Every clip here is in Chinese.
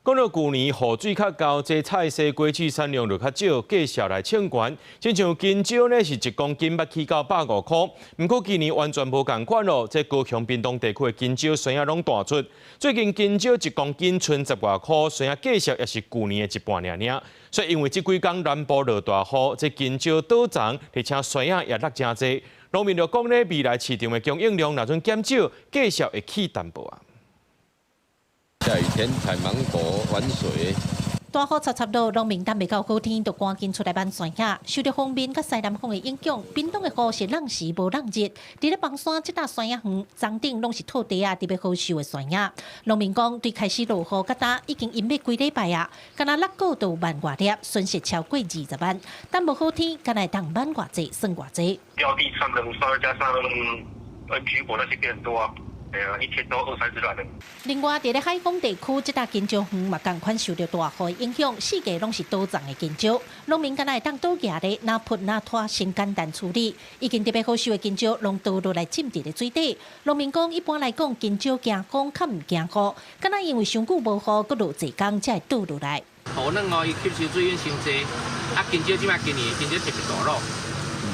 講到舊年雨水較高，這菜色果子產量就較少，價格來搶關。親像金蕉呢是1公斤捌起到150塊，不過今年完全無同款咯。這高雄屏東地區的金蕉酸也攏大出，最近金蕉1公斤剩10外塊，酸價價格也是舊年的一半爾。所以因為這幾天南部落大雨，這金蕉倒漲，而且酸也落真濟。農民就講呢，未來市場的供應量若准減少，價格會起淡薄啊。下雨天採芒果玩水。大雨插落，農民等未到好天，就趕緊出來搬酸野。受到鋒面甲西南風的影響，屏東的雨是冷時無冷熱。佇咧房山這搭酸野園，裝頂攏是土地啊，特別好收的酸野。農民講，對開始落雨甲打已經淹要幾禮拜啊，敢若6個都萬外粒，損失超過20萬。但無好天，敢若會當萬外濟，算外濟。掉地上的沙加上橘果那些變多啊。一天都20-30萬。另外，在咧海豐地區，這搭金蕉園嘛，同款受到大雨影響，四界攏是倒長的金蕉。農民敢若會當倒莢咧，拿撥拿拖，先簡單處理。已經特別好收的金蕉，攏倒落來浸佇咧水底。農民講，一般來講，金蕉驚風，較唔驚雨。敢若因為上久無雨，佫落濟工，才會倒落來。雨冷哦，伊吸收水分傷濟。啊，金蕉即擺今年金蕉特別大咯，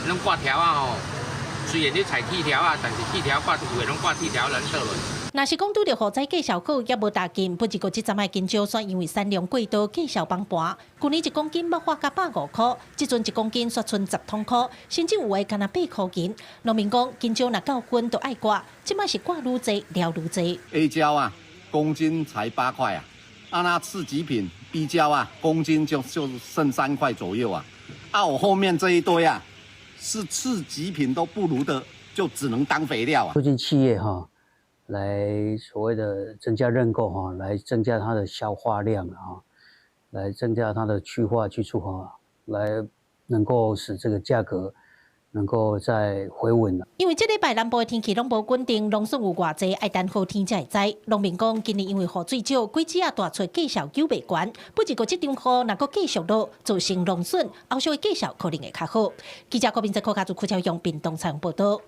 攏掛條啊吼。雖然你採鐵條啊，但是鐵條掛有誒攏掛鐵條，咱倒落。若是講拄着雨災價小好，也無大緊，不過這陣賣金蕉算因為產量過多，價小崩盤。去年1公斤要花甲150塊，這陣1公斤煞剩10通塊，甚至有誒干那8塊錢。農民講金蕉若到分都愛掛，即擺是掛愈濟了愈濟。A 蕉啊，公斤才8塊啊，那次級品 B 蕉啊，公斤就剩3塊左右啊。我後面這一堆啊。是次級品都不如的，就只能當肥料啊。促進企業哈，來所謂的增加認購哈，來增加它的消化量啊，來增加它的去化去除哈，來能夠使這個價格能夠再回穩了。因為這禮拜南部的天氣攏無穩定，農損有偌濟，愛等好天才會知。農民講今年因為雨水少，果子啊大出價數救袂懸。不過這場雨若閣繼續落，造成農損，後續的價數可能會較好。記者郭明澤、柯家族、邱超陽屏東採訪報道。